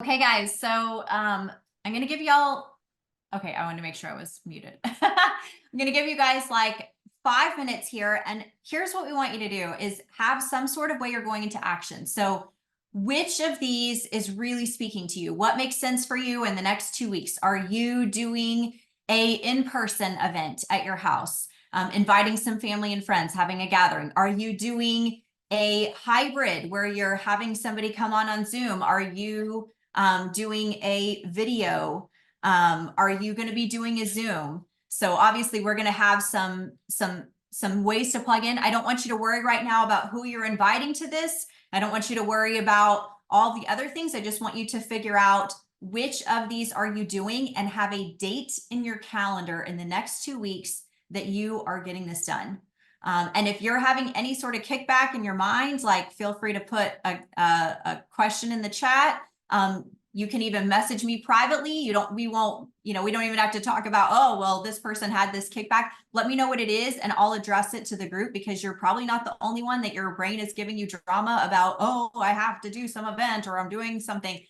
Okay, guys. I'm gonna give y'all. Okay, I wanted to make sure I was muted. I'm gonna give you guys like 5 minutes here, and here's what we want you to do: is have some sort of way you're going into action. So, which of these is really speaking to you? What makes sense for you in the next 2 weeks? Are you doing a in-person event at your house, inviting some family and friends, having a gathering? Are you doing a hybrid where you're having somebody come on Zoom? Are you doing a video? Are you going to be doing a Zoom? So obviously we're going to have some ways to plug in. I don't want you to worry right now about who you're inviting to this. I don't want you to worry about all the other things. I just want you to figure out which of these are you doing and have a date in your calendar in the next 2 weeks that you are getting this done. And if you're having any sort of kickback in your mind, like feel free to put a question in the chat. You can even message me privately. We don't even have to talk about, oh, well, this person had this kickback. Let me know what it is and I'll address it to the group, because you're probably not the only one that your brain is giving you drama about, oh, I have to do some event or I'm doing something.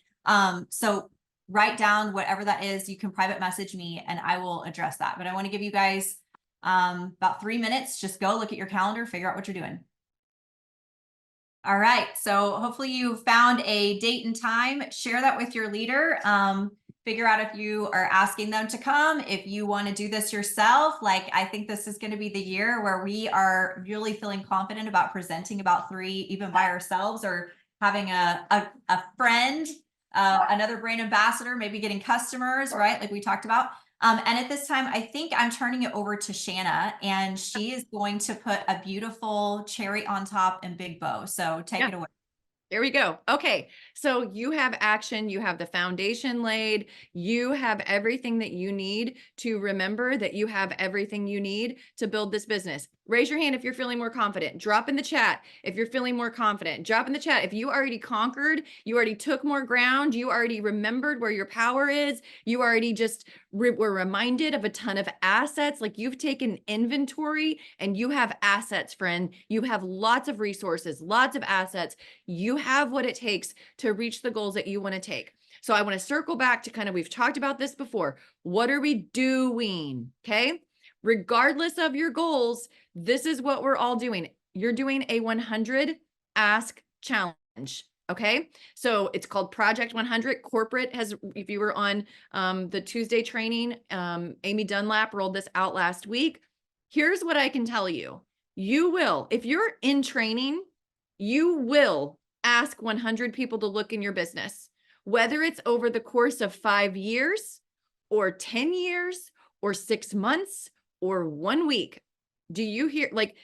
So write down whatever that is. You can private message me and I will address that. But I want to give you guys about 3 minutes. Just go look at your calendar, figure out what you're doing. All right. So hopefully you found a date and time. Share that with your leader. Figure out if you are asking them to come, if you want to do this yourself. Like, I think this is going to be the year where we are really feeling confident about presenting about 3, even by ourselves, or having a friend, another brand ambassador, maybe getting customers, right? Like we talked about. And at this time, I think I'm turning it over to Shanna, and she is going to put a beautiful cherry on top and big bow. So take Yeah. it away. There we go. Okay. So you have action, you have the foundation laid, you have everything that you need to remember that you have everything you need to build this business. Raise your hand if you're feeling more confident. Drop in the chat if you're feeling more confident. Drop in the chat if you already conquered, you already took more ground, you already remembered where your power is, you already just were reminded of a ton of assets. Like, you've taken inventory and you have assets, friend. You have lots of resources, lots of assets. You have what it takes to reach the goals that you want to take. So I want to circle back to we've talked about this before. What are we doing? Okay. Regardless of your goals, this is what we're all doing. You're doing a 100 ask challenge. Okay. So it's called Project 100. Corporate has, if you were on the Tuesday training, Amy Dunlap rolled this out last week. Here's what I can tell you. You will, if you're in training, you will ask 100 people to look in your business, whether it's over the course of 5 years or 10 years or 6 months or 1 week. Do you hear? Like,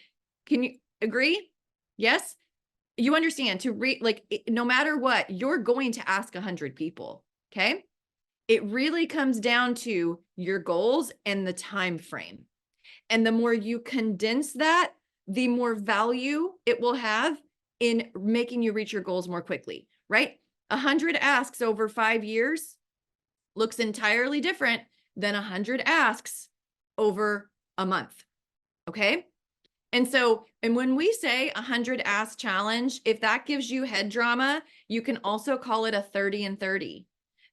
can you agree? Yes. You understand, to read, like, no matter what, you're going to ask 100 people. Okay. It really comes down to your goals and the time frame. And the more you condense that, the more value it will have in making you reach your goals more quickly, right? 100 asks over 5 years looks entirely different than 100 asks over a month. Okay. And when we say 100 ask challenge, if that gives you head drama, you can also call it a 30 and 30.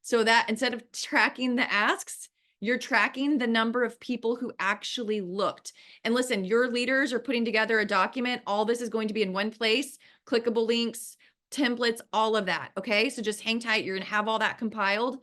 So that instead of tracking the asks, you're tracking the number of people who actually looked. And listen, your leaders are putting together a document. All this is going to be in one place, clickable links, templates, all of that. Okay. So just hang tight. You're going to have all that compiled,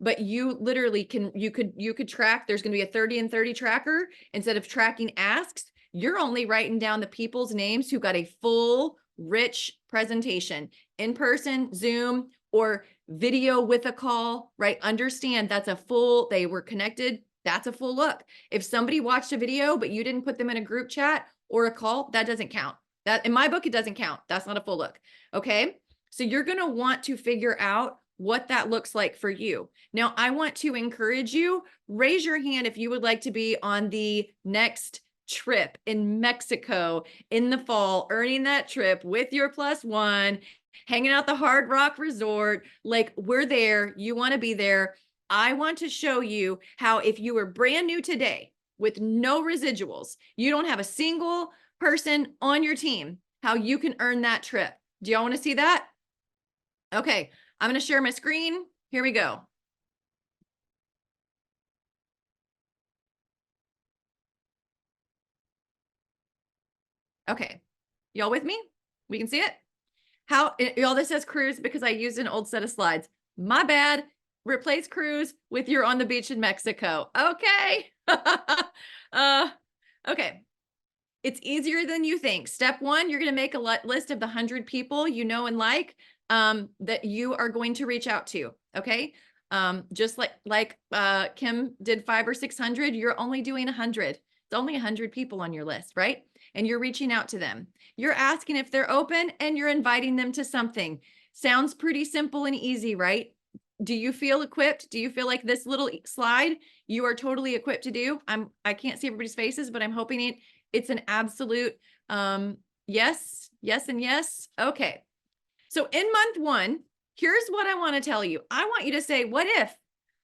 but you literally you could track. There's going to be a 30 and 30 tracker. Instead of tracking asks, you're only writing down the people's names who got a full, rich presentation in person, Zoom, or video with a call, right? Understand that's a full, they were connected. That's a full look. If somebody watched a video, but you didn't put them in a group chat or a call, that doesn't count. That, in my book, it doesn't count. That's not a full look. Okay. So you're going to want to figure out what that looks like for you. Now, I want to encourage you, raise your hand if you would like to be on the next trip in Mexico in the fall, earning that trip with your +1, hanging out the Hard Rock Resort. Like, we're there. You want to be there. I want to show you how, if you were brand new today with no residuals, you don't have a single person on your team, how you can earn that trip. Do y'all want to see that? Okay. I'm going to share my screen. Here we go. Okay. Y'all with me? We can see it? Y'all, this says cruise because I used an old set of slides. My bad. Replace cruise with you're on the beach in Mexico. Okay. Okay. It's easier than you think. Step one, you're going to make a list of the 100 people you know and like that you are going to reach out to. Okay. Just like Kim did 500 or 600, you're only doing 100. It's only 100 people on your list, right? And you're reaching out to them. You're asking if they're open and you're inviting them to something. Sounds pretty simple and easy, right? Do you feel equipped? Do you feel like this little slide you are totally equipped to do? I can't see everybody's faces, but I'm hoping it's an absolute yes, yes, and yes. Okay. So in month one, here's what I want to tell you. I want you to say, what if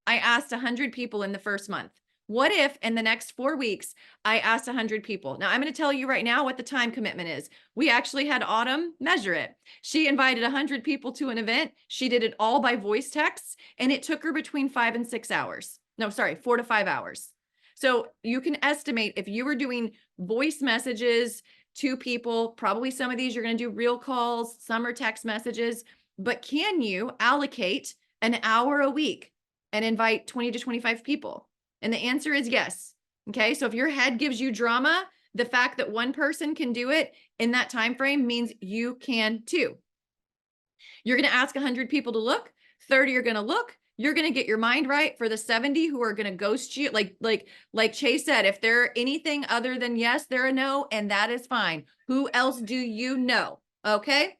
I asked 100 people in the first month? What if in the next 4 weeks, I asked 100 people? Now I'm going to tell you right now what the time commitment is. We actually had Autumn measure it. She invited 100 people to an event. She did it all by voice texts, and it took her between 5 and 6 hours. No, sorry, 4 to 5 hours. So you can estimate if you were doing voice messages to people, probably some of these you're going to do real calls, some are text messages, but can you allocate an hour a week and invite 20 to 25 people? And the answer is yes. Okay. So if your head gives you drama, the fact that one person can do it in that time frame means you can too. You're going to ask 100 people to look, 30 are going to look. You're going to get your mind right for the 70 who are going to ghost you. Like Chase said, if they're anything other than yes, they're a no, and that is fine. Who else do you know? Okay.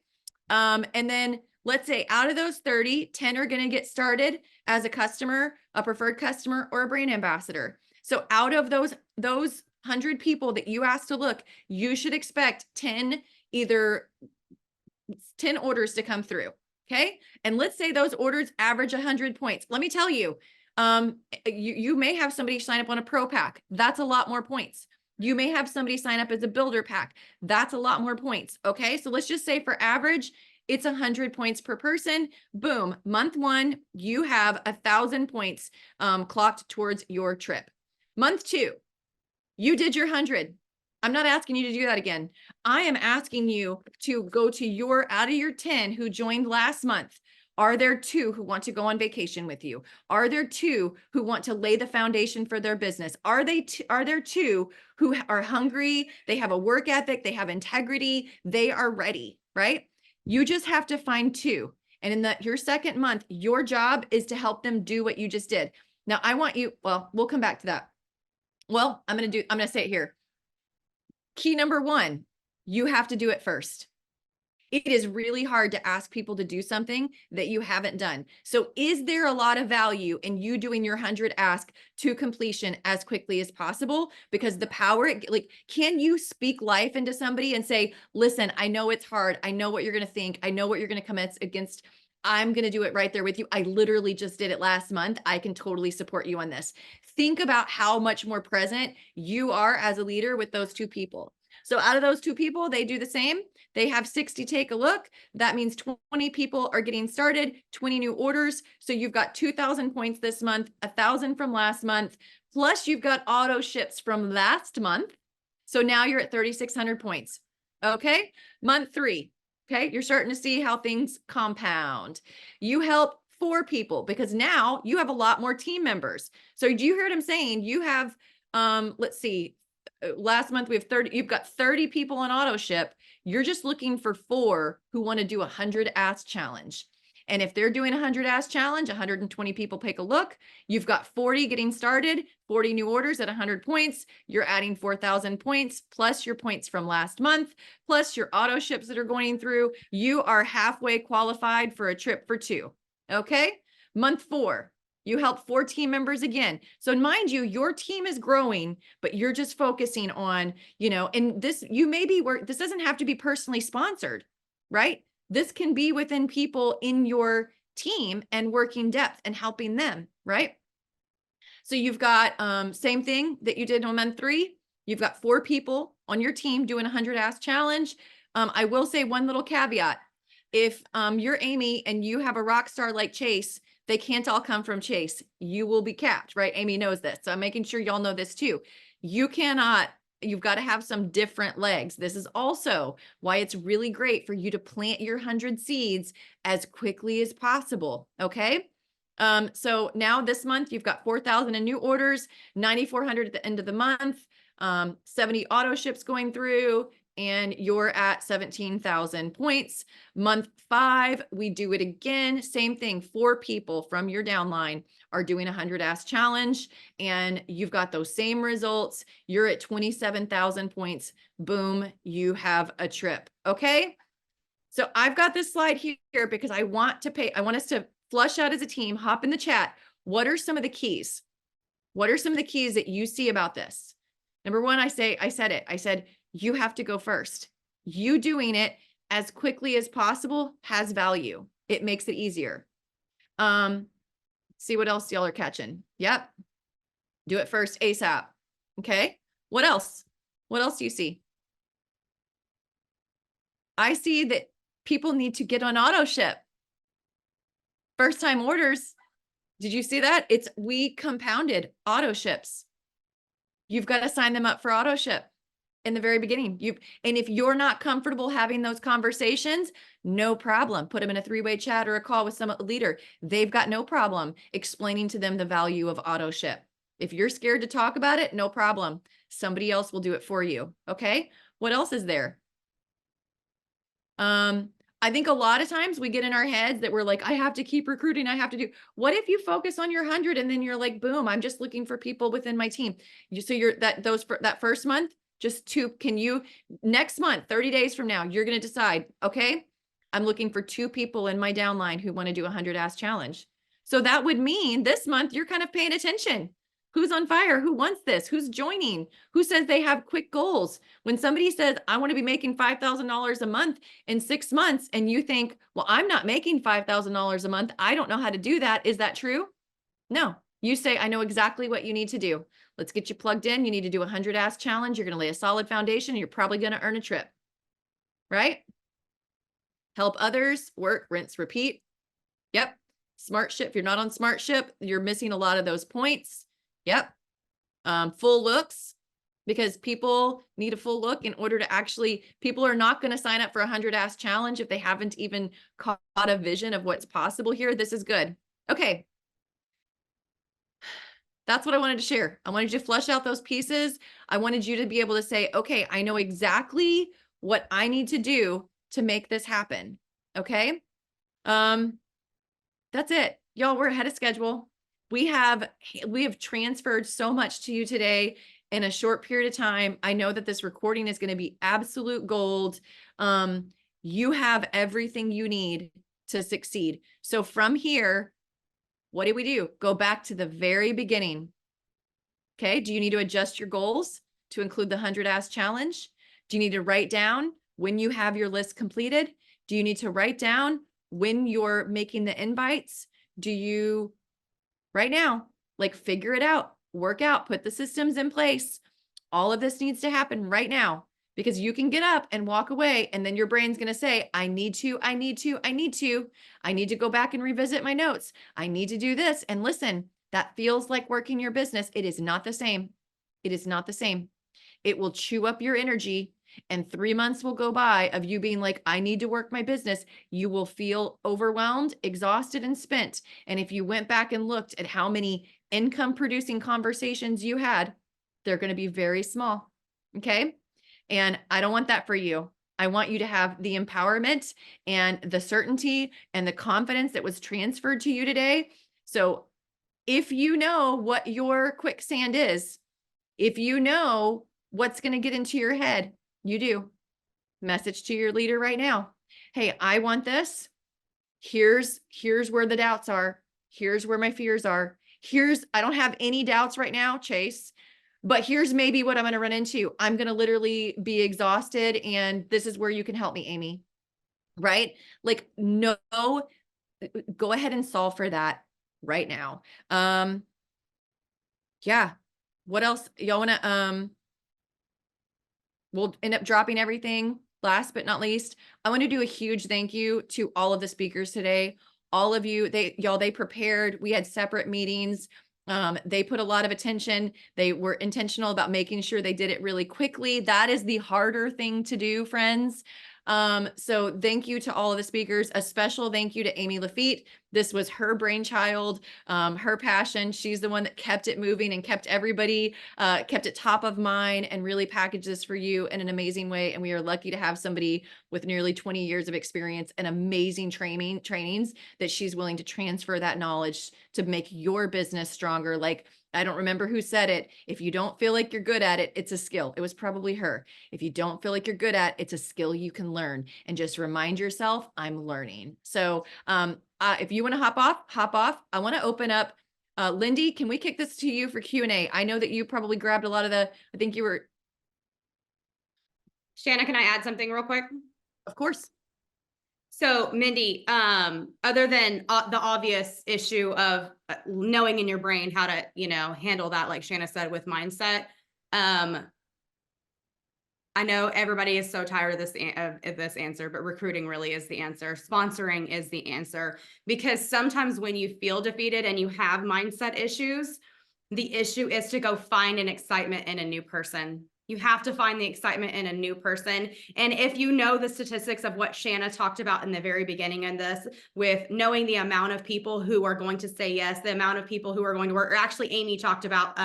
And then let's say out of those 30, 10 are going to get started as a customer, a preferred customer, or a brand ambassador. So out of those 100 people that you asked to look, you should expect 10 orders to come through. Okay. And let's say those orders average 100 points. Let me tell you, you may have somebody sign up on a pro pack. That's a lot more points. You may have somebody sign up as a builder pack. That's a lot more points. Okay. So let's just say for average, it's 100 points per person. Boom. Month one, you have 1,000 points clocked towards your trip. Month two, you did your 100. I'm not asking you to do that again. I am asking you to go to out of your 10 who joined last month. Are there 2 who want to go on vacation with you? Are there 2 who want to lay the foundation for their business? Are there 2 who are hungry? They have a work ethic. They have integrity. They are ready, right? You just have to find 2. And in your second month, your job is to help them do what you just did. Now I want you, well, we'll come back to that. Well, I'm going to say it here. Key number 1, you have to do it first. It is really hard to ask people to do something that you haven't done. So is there a lot of value in you doing your 100 ask to completion as quickly as possible? Because the power, can you speak life into somebody and say, listen, I know it's hard. I know what you're going to think. I know what you're going to come against. I'm going to do it right there with you. I literally just did it last month. I can totally support you on this. Think about how much more present you are as a leader with those 2 people. So out of those 2 people, they do the same. They have 60 take a look. That means 20 people are getting started, 20 new orders. So you've got 2,000 points this month, 1,000 from last month, plus you've got auto ships from last month. So now you're at 3,600 points. Okay. Month 3. Okay. You're starting to see how things compound. You help 4 people because now you have a lot more team members. So do you hear what I'm saying? You have, let's see, last month we have 30, you've got 30 people on auto ship. You're just looking for 4 who want to do 100 ask challenge. And if they're doing 100 ask challenge, 120 people take a look. You've got 40 getting started, 40 new orders at 100 points. You're adding 4,000 points plus your points from last month, plus your auto ships that are going through. You are halfway qualified for a trip for 2. Okay. Month 4. You help 4 team members again. So mind you, your team is growing, but you're just focusing on, and this, this doesn't have to be personally sponsored, right? This can be within people in your team and working depth and helping them, right? So you've got, same thing that you did on month 3. You've got 4 people on your team doing 100 ask challenge. I will say one little caveat. if you're Amy and you have a rock star like Chase, they can't all come from Chase. You will be capped, right? Amy knows this. So I'm making sure y'all know this too. You cannot, you've got to have some different legs. This is also why it's really great for you to plant your 100 seeds as quickly as possible. Okay. So now this month you've got 4,000 in new orders, 9,400 at the end of the month, 70 auto ships going through, and you're at 17,000 points. Month 5, we do it again. Same thing. 4 people from your downline are doing a 100 ask challenge, and you've got those same results. You're at 27,000 points. Boom, you have a trip. Okay. So I've got this slide here because I want us to flush out as a team, hop in the chat. What are some of the keys? What are some of the keys that you see about this? Number one, I said, you have to go first. You doing it as quickly as possible has value. It makes it easier. See what else y'all are catching. Yep. Do it first ASAP. Okay. What else? What else do you see? I see that people need to get on auto ship. First time orders. Did you see that? We compounded auto ships. You've got to sign them up for auto ship in the very beginning. And if you're not comfortable having those conversations, no problem. Put them in a 3-way chat or a call with some leader. They've got no problem explaining to them the value of auto ship. If you're scared to talk about it, no problem. Somebody else will do it for you. Okay. What else is there? I think a lot of times we get in our heads that we're like, I have to keep recruiting. I have to do. What if you focus on your 100 and then you're like, boom, I'm just looking for people within my team. So you're that first month, just 2, next month, 30 days from now, you're going to decide, okay, I'm looking for 2 people in my downline who want to do a 100 ask challenge. So that would mean this month you're kind of paying attention. Who's on fire? Who wants this? Who's joining? Who says they have quick goals? When somebody says, I want to be making $5,000 a month in 6 months, and you think, well, I'm not making $5,000 a month. I don't know how to do that. Is that true? No. You say, I know exactly what you need to do. Let's get you plugged in. You need to do a 100 ask challenge. You're going to lay a solid foundation. And you're probably going to earn a trip, right? Help others, work, rinse, repeat. Yep. Smart Ship. If you're not on Smart Ship, you're missing a lot of those points. Yep. Full looks, because people need a full look in order to actually, people are not going to sign up for a 100 ask challenge if they haven't even caught a vision of what's possible here. This is good. Okay. That's what I wanted to share. I wanted you to flesh out those pieces. I wanted you to be able to say, okay, I know exactly what I need to do to make this happen. Okay. That's it. Y'all, we're ahead of schedule. We have transferred so much to you today in a short period of time. I know that this recording is going to be absolute gold. You have everything you need to succeed. So from here, what do? Go back to the very beginning. Okay. Do you need to adjust your goals to include the 100 ask challenge? Do you need to write down when you have your list completed? Do you need to write down when you're making the invites? Do you right now, like, figure it out, work out, put the systems in place? All of this needs to happen right now, because you can get up and walk away, and then your brain's going to say, I need to go back and revisit my notes. I need to do this. And listen, that feels like working your business. It is not the same. It is not the same. It will chew up your energy, and 3 months will go by of you being like, I need to work my business. You will feel overwhelmed, exhausted, and spent. And if you went back and looked at how many income producing conversations you had, they're going to be very small. Okay. And I don't want that for you. I want you to have the empowerment and the certainty and the confidence that was transferred to you today. So if you know what your quicksand is, if you know what's going to get into your head, you do. Message to your leader right now. Hey, I want this. Here's where the doubts are. Here's where my fears are. I don't have any doubts right now, Chase, but here's maybe what I'm going to run into. I'm going to literally be exhausted, and this is where you can help me, Amy. Right? Like, no, go ahead and solve for that right now. Yeah. What else? Y'all want to, we'll end up dropping everything. last but not least, I want to do a huge thank you to all of the speakers today. All of you, they prepared. We had separate meetings. They put a lot of attention. They were intentional about making sure they did it really quickly. That is the harder thing to do, friends. So thank you to all of the speakers. A special thank you to Amy Lafitte. This was her brainchild, her passion. She's the one that kept it moving and kept everybody, kept it top of mind and really packaged this for you in an amazing way. And we are lucky to have somebody with nearly 20 years of experience and amazing trainings that she's willing to transfer that knowledge to make your business stronger. Like, I don't remember who said it. If you don't feel like you're good at it, it's a skill. It was probably her. If you don't feel like you're good at, it's a skill you can learn, and just remind yourself, I'm learning. So, if you want to hop off. I want to open up, Lindy, can we kick this to you for Q&A? I know that you probably grabbed a lot of I think you were. Shanna, can I add something real quick? Of course. So Mindy, other than the obvious issue of knowing in your brain how to, handle that, like Shanna said, with mindset, I know everybody is so tired of this answer, but recruiting really is the answer. Sponsoring is the answer, because sometimes when you feel defeated and you have mindset issues, the issue is to go find an excitement in a new person. You have to find the excitement in a new person. And if you know the statistics of what Shanna talked about in the very beginning in this, with knowing the amount of people who are going to say yes, the amount of people who are going to work, or actually Amy talked about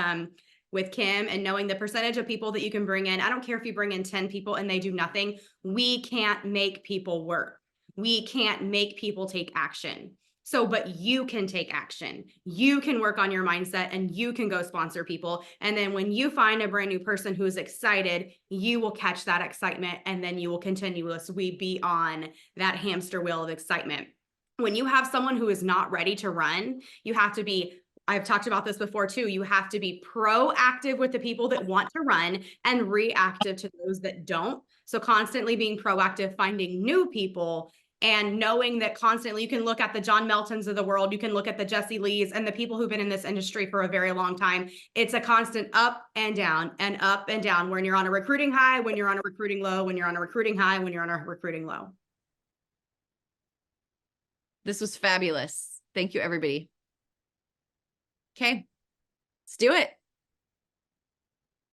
with Kim, and knowing the percentage of people that you can bring in. I don't care if you bring in 10 people and they do nothing. We can't make people work. We can't make people take action. So, but you can take action. You can work on your mindset and you can go sponsor people. And then when you find a brand new person who's excited, you will catch that excitement, and then you will continuously be on that hamster wheel of excitement. When you have someone who is not ready to run, you have to be, I've talked about this before too, you have to be proactive with the people that want to run and reactive to those that don't. So constantly being proactive, finding new people, and knowing that constantly you can look at the John Meltons of the world, you can look at the Jesse Lees and the people who've been in this industry for a very long time. It's a constant up and down and up and down, when you're on a recruiting high, when you're on a recruiting low, when you're on a recruiting high, when you're on a recruiting low. This was fabulous. Thank you, everybody. Okay, let's do it.